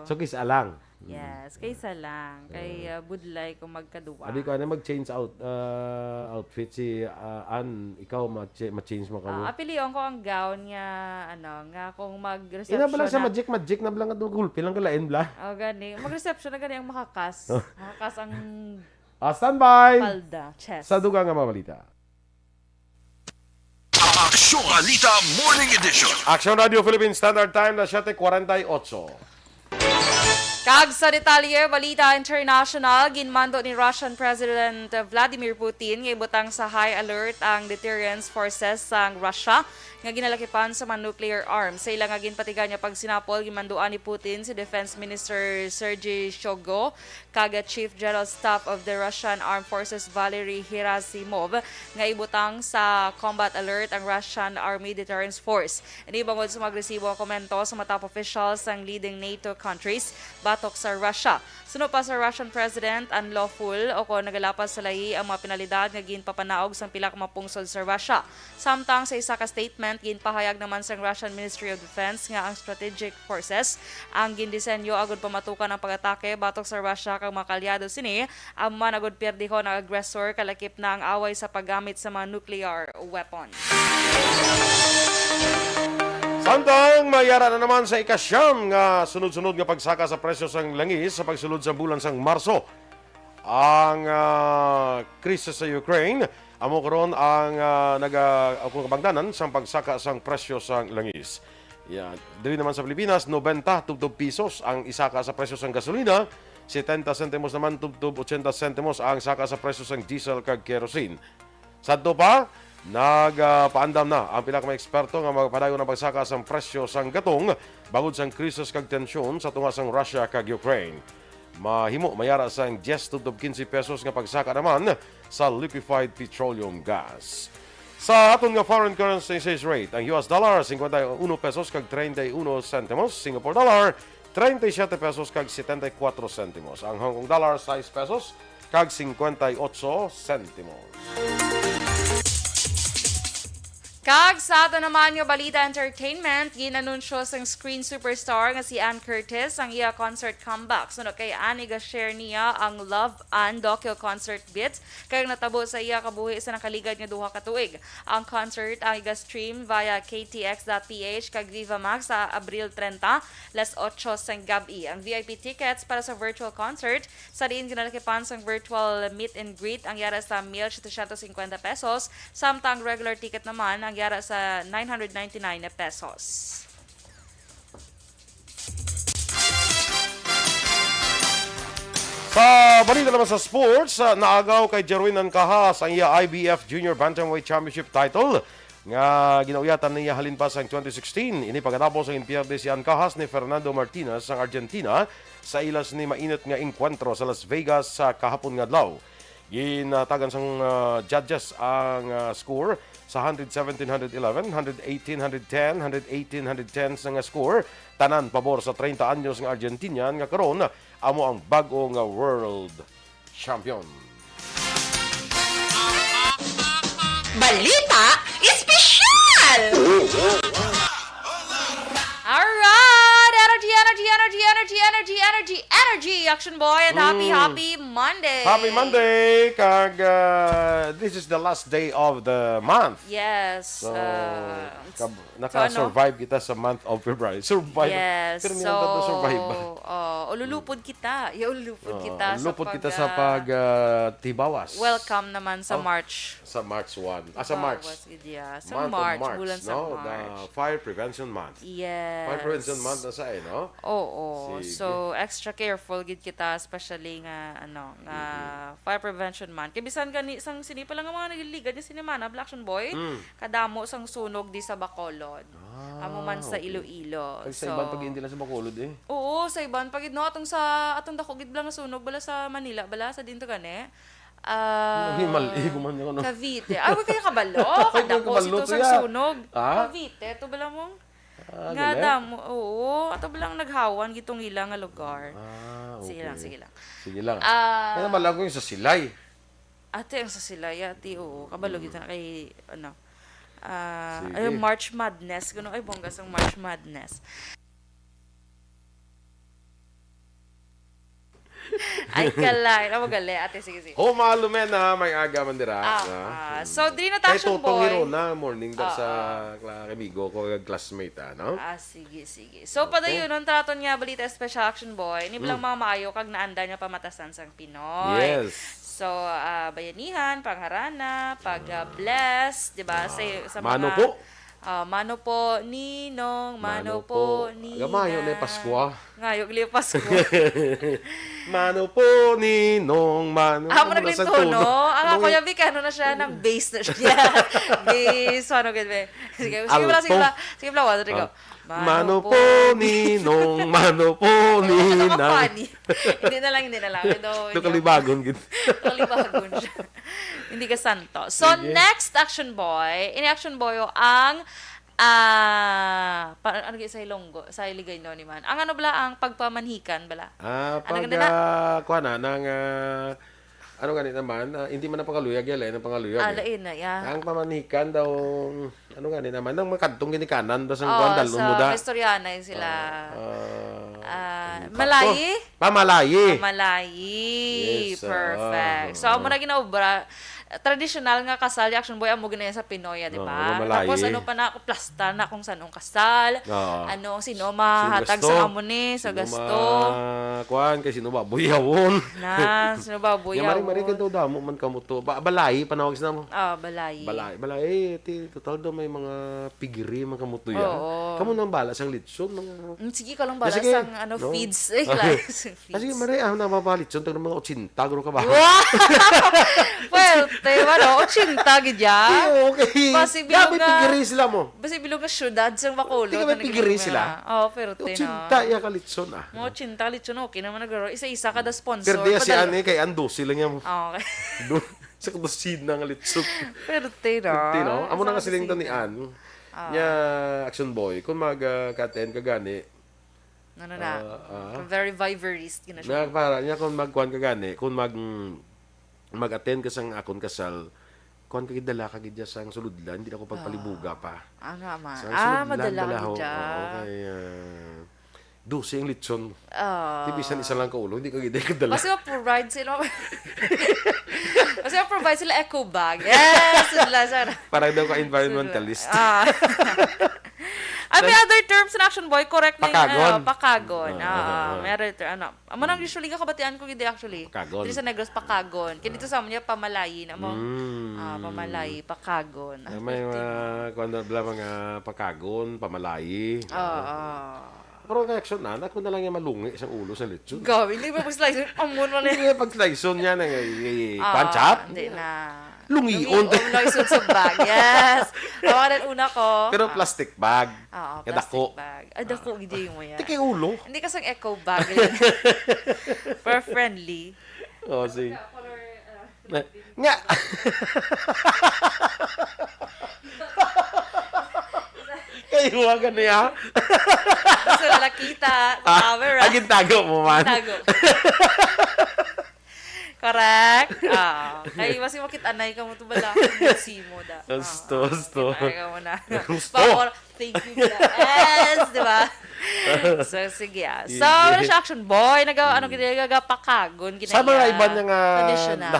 So kisa lang. Yes, kaysa lang. Kay budlay kung magkaduwa. Abi ko na mag-change outfit si Ann, ikaw ma-change mo kamo. Apilion ko ang gown nga nga kung mag-reception. Ina ba lang sa magic na blang adto gulpi lang kalain bla. Gani. Mag-reception na gani ang makakas. Makakas ang Standby. palda, chest. Sa dugang nga mabalita. Aksyon Balita Morning Edition. Action Radio Philippine Standard Time na 7:48. Kag sa detalye, balita international, ginmando ni Russian President Vladimir Putin nga ibutang sa high alert ang deterrence forces sa Russia nga ginalakipan sa mga nuclear arms. Sa ilang nga ginpatigan niya pag sinapol, gimanduan ni Putin si Defense Minister Sergei Shoigu kag Chief General Staff of the Russian Armed Forces Valery Gerasimov nga ibutang sa combat alert ang Russian Army Deterrence Force. Ini bangod sa magresibo ang komento sa mga top officials ng leading NATO countries batok sa Russia. Suno pa sa Russian President, unlawful o kung nagalapas sa lahi ang mga penalidad nga ginpapanaog sa pila ka mapungsod sa Russia. Samtang sa isa ka statement, ginpahayag naman sa Russian Ministry of Defense nga ang strategic forces ang gindisenyo agud pamatukan ang pag-atake batok sa Russia kag mga kalyado sini ang managod pierdihon ang aggressor kalakip na ang away sa paggamit sa mga nuclear weapon. Samtang mayara na naman sa ikasyam nga sunod-sunod nga pagsaka sa presyo sang langis sa pagsulod sa bulan sang Marso. Ang krisis sa Ukraine Amo karon ang akong kabangdanan sang pagsaka sang presyo sang langis. Yeah, diri naman sa Pilipinas 90 tubtob pesos ang isaka sa presyo sang gasolina, 70 sentimos naman tubtob 80 sentimos ang saka sa presyo sang diesel kag kerosene. Sadto pa nagpaandam na ang pila ka mga eksperto nga magpadayon ng pagsaka sang presyo sang gatong bagod sang krisis kag tensyon sa tunga sang Russia kag Ukraine. Mahimo mayara sang 10 tubtob 15 pesos nga pagsaka naman sa liquefied petroleum gas. Sa aton nga foreign currency exchange rate, ang US dollar 51 pesos kag 31 sentimos, Singapore dollar 37 pesos kag 74 sentimos, ang Hong Kong dollar 6 pesos kag 58 sentimos. Kag sa ato naman nga balita entertainment, ginanunsyo sang screen superstar nga si Ann Curtis ang iya concert comeback. Sunod kay Annie ga-share niya ang Love Ann docu concert bits kay natabo sa iya kabuhi sa nakaligad nga duha ka tuig. Ang concert ang iga-stream via ktx.ph kag Viva Max sa Abril 30, las 8 sang gabi. Ang VIP tickets para sa virtual concert sa diin ginalakipan sang virtual meet and greet ang yara sa 1,750 pesos, samtang regular ticket naman ang yara sa 999 na pesos. Sa balita naman sa sports, naagaw kay Jerwin Ancahas ang iya IBF Junior Bantamweight Championship title nga ginauyatan niya halin pa sa 2016. Ini pagkatapos ang inpierde si Ancahas ni Fernando Martinez ng Argentina sa ilas ni mainit nga enkwentro sa Las Vegas sa kahapon nga adlaw. Ginatagan sang judges ang score sa 117-111, 118-110, 118-110 nga score. Tanan pabor sa 30 anyos nga Argentinian nga karon amo ang bago nga world champion. Balita espesyal! Alright! Energy! Action Boy and happy Monday! Happy Monday! Kag this is the last day of the month. Yes. So, naka-survive kita sa month of February. Survive. Yes. Pero So, to survive. ululupod kita. Ululupod kita Lupot sa kita sa pag-tibawas. welcome naman sa March. Sa March 1. Sa March. Sa Month March. of March. Bulan sa No? March. The Fire Prevention Month. Yes. Fire Prevention Month na sa no? Oo. Sige. So, extra careful gid kita, especially nga, fire prevention month. Kaya bisan gani, sang sinipa lang ang mga nagiligad niya sinimana, Black Action Boy, kadamo sang sunog di sa Bacolod. Amo man sa Iloilo. Pag sa ibang pag hindi lang sa Bacolod eh. Oo, sa iban pagid no atong dako gid bala nga sunog bala sa Manila bala sa dinto gani. Mali, guman niya ko no. Cavite. Ay, wag kayo kabalo. Ay, Kadako kabalo sito to sang ya. sunog. Ah? Cavite, to bala mo. Nga gali? damo. Oo, ato balang naghawan gitong ilang nga lugar. Okay. Sige lang. Sige lang. Kaya naman lang ko yung sa Silay. Ate, ang sa sila, ati, oo. Kabalo kita kay, Sige. ay, March Madness. Gano'n, ay, bonggas ang March Madness. Ay, kalay. Ako gali. Ate, sige. Malumen na may aga man dira. So, di na Kay Action Totong Hero Boy. na morning da sa kaibigo ko classmate no? Sige. So, padayon, nung traton nga balita Special Action Boy, ni bilang mga maayo kag naanda niya pamatasan sang Pinoy. Yes. So, bayanihan, pangharana, pag-bless, di ba? Sa mga... Mano po. Mano po, Ninong, Mano po, Nina. Gamayo na Pasko. Ngayon, gali Pasko. Mano po, Ninong, Mano. Mo naglinto, no? Ang ako yung ano na siya, ng bass na siya. Bass, ano gano'n. Sige pala, Rodrigo. Mano po, Ninong, Mano po, Nina. Nina. Funny. Hindi na lang. Ito kalibagon. Kalibagon siya. Hindi ka santo. So, next Action Boy, Action Boy ang ano sa Ilonggo, sa Iligay no ni man. Ang ano bala ang pagpamanhikan bala. Kuha na, ng ano ganit naman, hindi man na pangaluyag yan, ng pangaluyag. Lain na, yeah. Ang pamanikan daw, ano ganit naman, ng makadtong ginikanan, daw sang kuandal, sa umuda. Historiana yun sila. Malayi? Pamalayi. Malayi. Yes, Perfect. So, amo na ginaubra. traditional nga kasal, action boy, amo ganyan sa Pinoy, di ba? Oo, malayi. Tapos ano pa na, plasta na kung saan ang kasal, Oo. ano, sino mahatag Sino sa gasto? amo ni, sa Sino gasto, kuan kay sino ba buyawon. na, sino ba, Ya mari mari buyaw, kanto damo man kamo to. Balay panawag sa mo. balay. Balay ti total do may mga pigiri man kamo to ya. Oo. Kamo nang bala sang litson mga Sige ka lang bala Sige, sang ano, no? feeds. Feeds. Kasi mari nababalit son tag mga 80 guro ka ba? Wow! Pwerte, ano, 80 gidya. Okay. Basi Gabi bilog nga- pigiri sila mo. Basi bilog nga syudad sang Bacolod. Di ka ba pigiri sila? Oo, pero 80 na. ya ka litson ah. Mo 80 litson, okay naman naglaro. Isa-isa kada sponsor. Pero di si Padala- ani kay ando sila niya mo. Okay. Do sa kudusin ng litson. Pero na. Tino, amo na nga siling to ni Isa- Ann. Nya action boy kun mag katen ka gani. Ano na? Very vivarist. Gina siya. Na para niya kung magkuan ka gani, kung mag-attend ka sang akon kasal, kuan ka gidala ka gidya sang suludlan, hindi na ko pagpalibuga pa. Nga ma. Sang Madala dalaho. gidya. Oo, kay 12 ang litson. Ah. Tibisan isa lang ka ulo, hindi ka gidya kadala. Kasi ma-provide sila. Kasi ma-provide sila eco bag. Yes! Sila sana. Parang daw ka environmentalist. May other terms in action boy, correct na Pakagon. pakagon. Ah. May other term, ano. Amo nang usually kabatian ko gid actually. Pakagon. Dili sa Negros pakagon. Kini dito sa amo niya pamalayi na mo. Mm. Pamalayi, pakagon. May mga kuan na bla mga pakagon, pamalayi. Pero ang action na, ako na lang yung malungi sa ulo sa litson. Gawin, hindi ba pag-slice? Amon mo Hindi na. nga pag-slice niya ng panchat. Hindi na. Lungion. Lungion sa bag. Yes. Ako rin una ko. Pero plastic bag. Oo, Kaya dako. plastic bag. Dako, hindi mo yan. Iti kay ulo. Hindi kasang eco bag. For friendly. O, sige. Nga. Kayo, wag niya. Gusto na nakita. Camera. Agin tago mo man. Tago. Correct. Kaya mas makita-anay ka mo ito bala. Si mo da. Gusto. Ay ka mo na. Gusto. Bawal. Thank you. Yes. Diba? So, sige So, wala siya action boy. Ano ginagawa pakagon. Sa mga iba niya nga Traditional.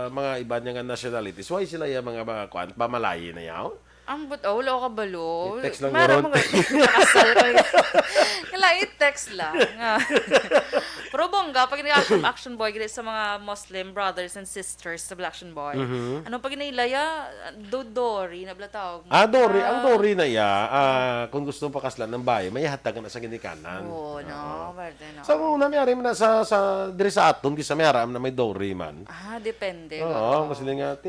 mga iba niya nga nationalities, why sila yung mga kuan pamalayi na yaw? Ang wala ka balo. I-text lang Meron meron. mga kasal ka. Kailangan i-text lang. Pero bongga, pag action boy, gina sa mga Muslim brothers and sisters sa action boy, ano pag inailaya, dodori, nabla tawag mo. Dory. Ang Dory na kung gusto mo pakaslan ng bahay, may hatagan na sa ginikanan. Oo, no. Berde, no. Sa una, may arim na sa diri sa aton, kisa may aram na may Dory man. Depende. Oo, kasi nga,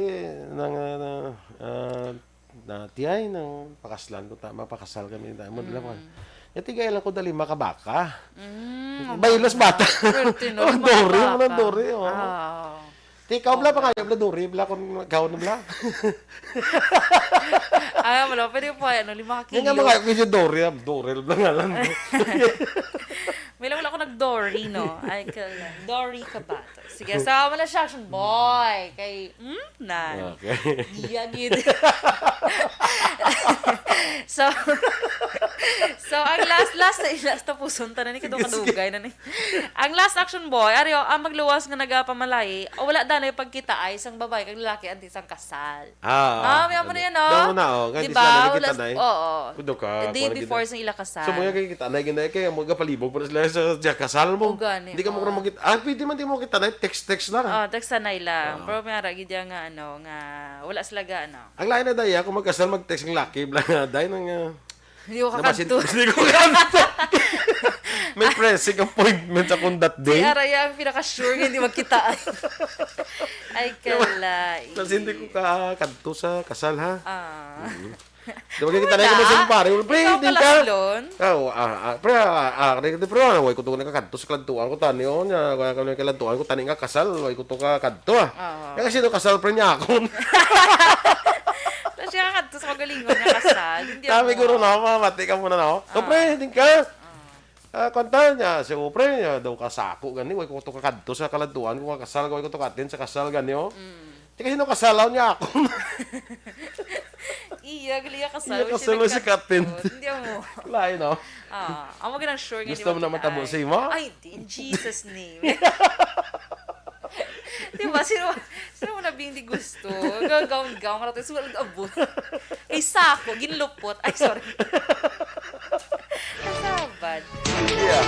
na tiyay ng pakaslan ko tama pakasal kami tayo mo dala ko tigay lang ko dali makabaka baylas bata Dory mo ng Dory ikaw bla pa kayo bla Dory bla kung ikaw na bla Wala, pwede po, 5 yung nga kilo. mga kasi Dory bla nga lang May lang wala ako nag-Dory, no? Ay, Dory ka ba? Sige, sama na siya, action boy. Kay, nan. okay Yagid. So, ang last na puson, tanan ni kadong kadugay na ni. Ang last action boy, ariyo, ang magluwas nga nagapamalayi, o wala dana yung pagkita ay isang babae kag lalaki anti isang kasal. May amo na yan, no? daw na Diba? kita na Oo. kudo ka The day before sa ila kasal. so mo kay kita na gina kay mo gapalibog para sila sa kasal mo O, gani, hindi ka mo makita pwede man di mo kita na text lang Teksanay lang. Pero may ara, gidya nga, nga, wala sila ga, ang lain na daya kung magkasal mag-text ng laki bla dahil nang Hindi ko nabasin kakanto. hindi ko kanto may pressing appointment sa kung that Si day Araya ang pinaka-sure nga hindi magkitaan. Ay, kalay. kasi hindi ko kanto sa kasal ha di ba kita Wala. na yung masing pare pre Ikaw hindi ka kalaslon. pre way ko to nakakanto sa kantuan ko tani on nya kung kalantuan ko tani nga kasal way ko to ka kanto kasi no kasal pre niya ako Tapos siya kakadto sa kagalingon niya kasal. Hindi Kami ako. guro na, mamati ka muna na. So, pre, hindi ka. Kanta niya, si pre, daw kasako, gani. Way ko to kakadto sa kalantuan, kung kasal, way ko to katin sa kasal, gani, oh. Di kasi no kasalaw niya ako. Iya, gali ka kasal. Iya, kasal mo si Katin. Hindi mo. Lain, no? Amo ganang sure nga Gusto mo na matabo sa imo? Ay, in Jesus name. Di ba? Sino mo nabing di gusto? Gagawn-gawn ka natin. Sulat abot. Kay sako, ginlupot. Ay, sorry. Kasabad. Yeah.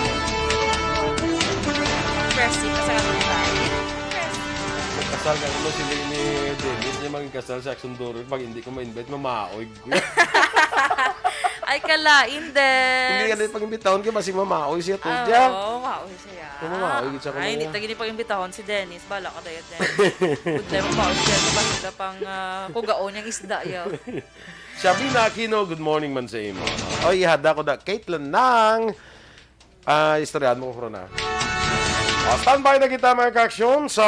Pressing. Kasabad tayo. Kasal ka naman sila ni Dennis niya maging kasal sa Action Doro. Pag hindi ko ma-invite, mamaoy ko. Ay, kalain din. Hindi ka din pag-imbitahon ka, masing mamaoy siya to dyan. Oo, mauwi siya. Mamaoy siya ko Ay, hindi niya. tagi ni pag-imbitahon si Dennis. Bala ka tayo, Dennis. Good day, mapauwi siya. Basta pang kugaon yung isda yaw. Shabina Aquino, good morning man sa imo. Oy, ihada ko da. Caitlin Nang. Istoryahan mo ko na. Standby na kita mga ka-aksyon sa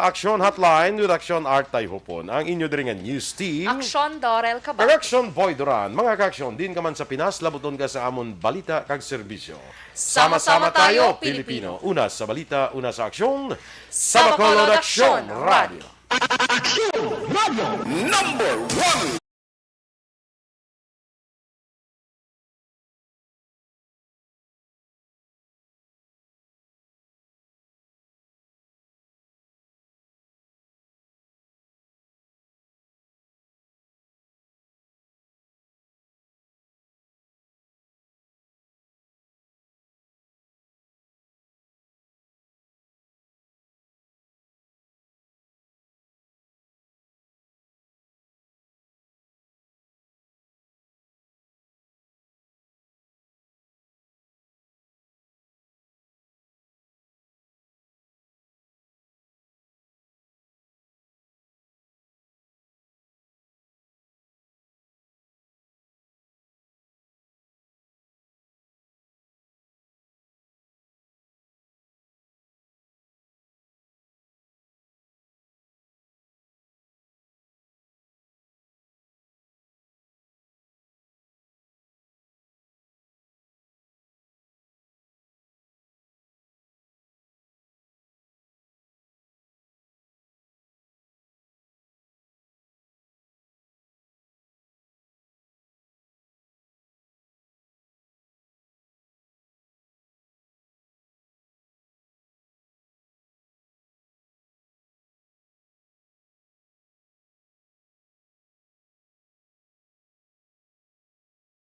Aksyon Hotline with Aksyon Art Hopon. Ang inyo diringan news team. Aksyon Dorel Cabal. Direction Boy Duran. Mga ka-aksyon, din ka man sa Pinas, labuton ka sa amon balita kag serbisyo. Sama-sama tayo, Pilipino. Una sa balita, una sa aksyon. Sa Bacolod Aksyon Radio. Number 1.